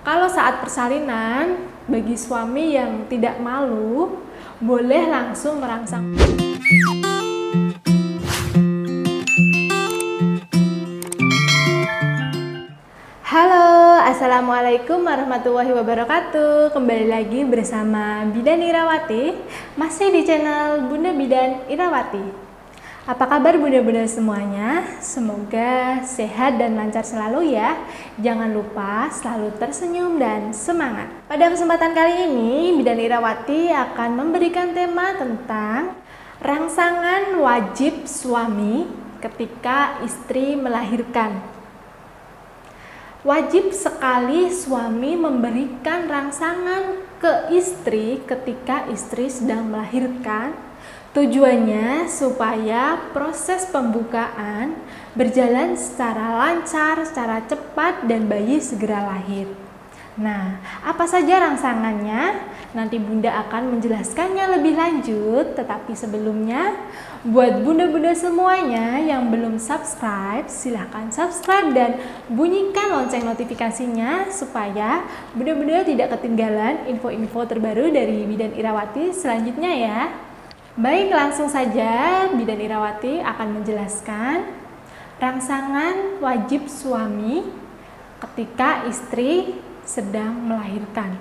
Kalau saat persalinan, bagi suami yang tidak malu, boleh langsung merangsang. Halo, Assalamualaikum warahmatullahi wabarakatuh. Kembali lagi bersama Bidan Irawati, masih di channel Bunda Bidan Irawati. Apa kabar bunda-bunda semuanya? Semoga sehat dan lancar selalu ya. Jangan lupa selalu tersenyum dan semangat. Pada kesempatan kali ini, Bidan Irawati akan memberikan tema tentang rangsangan wajib suami ketika istri melahirkan. Wajib sekali suami memberikan rangsangan ke istri ketika istri sedang melahirkan. Tujuannya supaya proses pembukaan berjalan secara lancar, secara cepat, dan bayi segera lahir. Nah, apa saja rangsangannya? Nanti Bunda akan menjelaskannya lebih lanjut, tetapi sebelumnya, buat bunda-bunda semuanya yang belum subscribe, silahkan subscribe dan bunyikan lonceng notifikasinya supaya bunda-bunda tidak ketinggalan info-info terbaru dari Bidan Irawati selanjutnya ya. Baik, langsung saja Bidan Irawati akan menjelaskan rangsangan wajib suami ketika istri sedang melahirkan.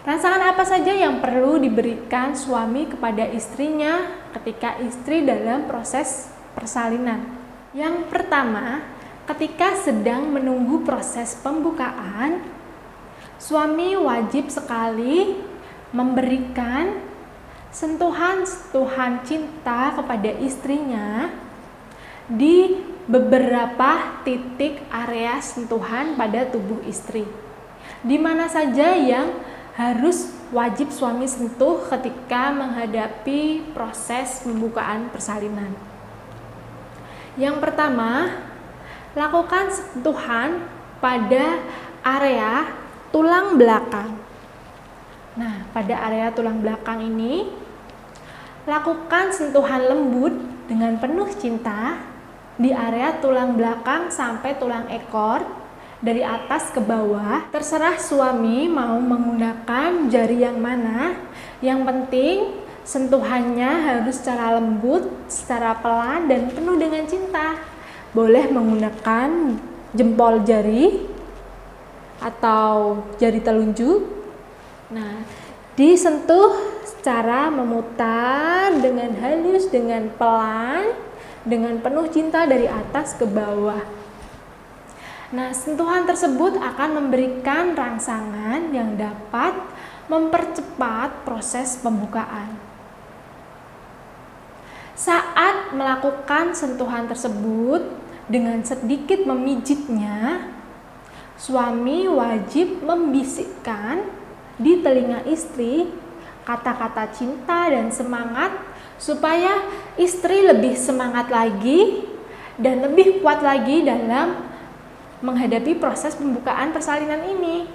Rangsangan apa saja yang perlu diberikan suami kepada istrinya ketika istri dalam proses persalinan? Yang pertama, ketika sedang menunggu proses pembukaan, suami wajib sekali memberikan sentuhan-sentuhan cinta kepada istrinya di beberapa titik area sentuhan pada tubuh istri. Di mana saja yang harus wajib suami sentuh ketika menghadapi proses pembukaan persalinan. Yang pertama, lakukan sentuhan pada area tulang belakang. Nah, pada area tulang belakang ini, lakukan sentuhan lembut dengan penuh cinta di area tulang belakang sampai tulang ekor, dari atas ke bawah. Terserah suami mau menggunakan jari yang mana. Yang penting sentuhannya harus secara lembut, secara pelan, dan penuh dengan cinta. Boleh menggunakan jempol jari atau jari telunjuk. Nah, disentuh secara memutar dengan halus, dengan pelan, dengan penuh cinta dari atas ke bawah. Nah, sentuhan tersebut akan memberikan rangsangan yang dapat mempercepat proses pembukaan. Saat melakukan sentuhan tersebut dengan sedikit memijitnya, suami wajib membisikkan di telinga istri kata-kata cinta dan semangat supaya istri lebih semangat lagi dan lebih kuat lagi dalam menghadapi proses pembukaan persalinan ini.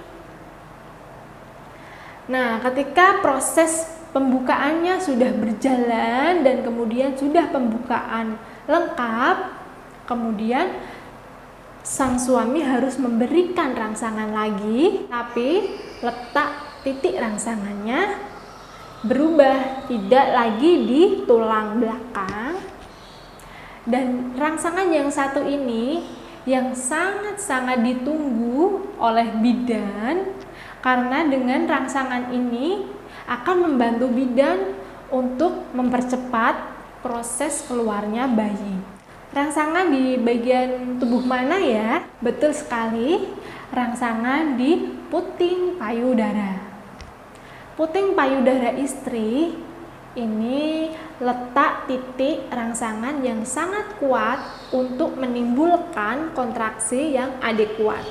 Nah, ketika proses pembukaannya sudah berjalan dan kemudian sudah pembukaan lengkap, kemudian sang suami harus memberikan rangsangan lagi, tapi letak titik rangsangannya berubah, tidak lagi di tulang belakang. Dan rangsangan yang satu ini yang sangat-sangat ditunggu oleh bidan, karena dengan rangsangan ini akan membantu bidan untuk mempercepat proses keluarnya bayi. Rangsangan di bagian tubuh mana ya? Betul sekali, rangsangan di puting payudara. Puting payudara istri ini letak titik rangsangan yang sangat kuat untuk menimbulkan kontraksi yang adekuat.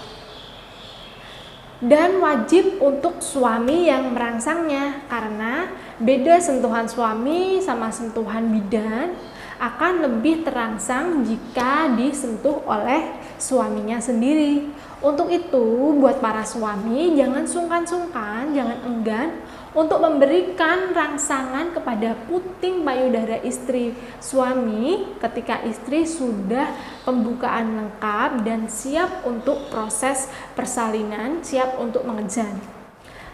Dan wajib untuk suami yang merangsangnya, karena beda sentuhan suami sama sentuhan bidan akan lebih terangsang jika disentuh oleh suaminya sendiri. Untuk itu, buat para suami, jangan sungkan-sungkan, jangan enggan untuk memberikan rangsangan kepada puting payudara istri suami ketika istri sudah pembukaan lengkap dan siap untuk proses persalinan, siap untuk mengejan.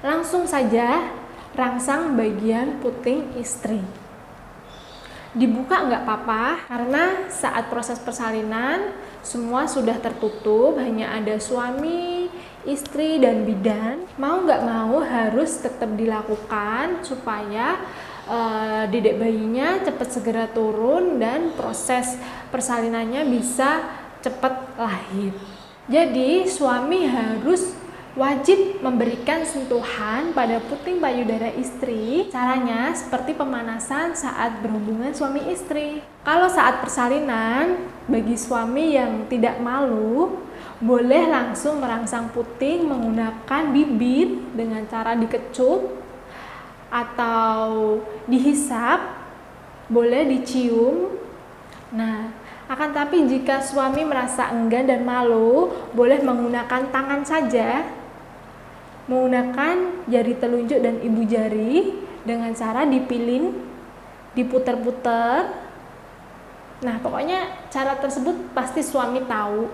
Langsung saja rangsang bagian puting istri. Dibuka nggak apa-apa, karena saat proses persalinan semua sudah tertutup, hanya ada suami, istri, dan bidan. Mau nggak mau harus tetap dilakukan supaya dedek bayinya cepat segera turun dan proses persalinannya bisa cepat lahir. Jadi suami harus wajib memberikan sentuhan pada puting payudara istri. Caranya seperti pemanasan saat berhubungan suami istri. Kalau saat persalinan, bagi suami yang tidak malu, boleh langsung merangsang puting menggunakan bibir dengan cara dikecup atau dihisap, boleh dicium. Nah, akan tapi jika suami merasa enggan dan malu, boleh menggunakan tangan saja, menggunakan jari telunjuk dan ibu jari dengan cara dipilin, diputer-puter. Nah, pokoknya cara tersebut pasti suami tahu.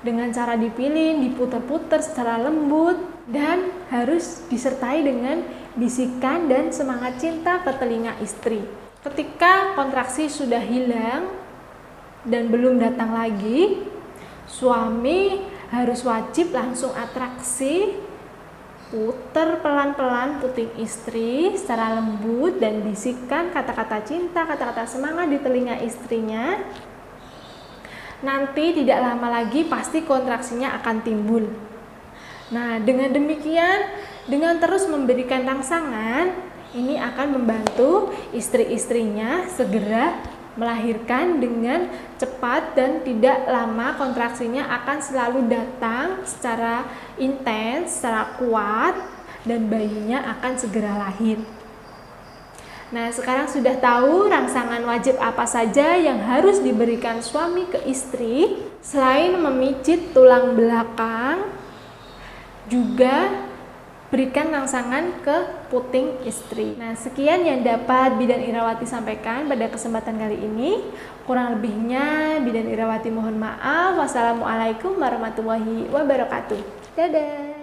Dengan cara dipilin, diputer-puter secara lembut dan harus disertai dengan bisikan dan semangat cinta ke telinga istri. Ketika kontraksi sudah hilang dan belum datang lagi, suami harus wajib langsung atraksi, puter pelan-pelan puting istri secara lembut dan bisikan kata-kata cinta, kata-kata semangat di telinga istrinya. Nanti tidak lama lagi pasti kontraksinya akan timbul. Nah, dengan demikian, dengan terus memberikan rangsangan, ini akan membantu istri-istrinya segera melahirkan dengan cepat dan tidak lama. Kontraksinya akan selalu datang secara intens, secara kuat, dan bayinya akan segera lahir. Nah, sekarang sudah tahu rangsangan wajib apa saja yang harus diberikan suami ke istri. Selain memijit tulang belakang, juga berikan rangsangan ke puting istri. Nah, sekian yang dapat Bidan Irawati sampaikan pada kesempatan kali ini. Kurang lebihnya Bidan Irawati mohon maaf. Wassalamualaikum warahmatullahi wabarakatuh. Dadah.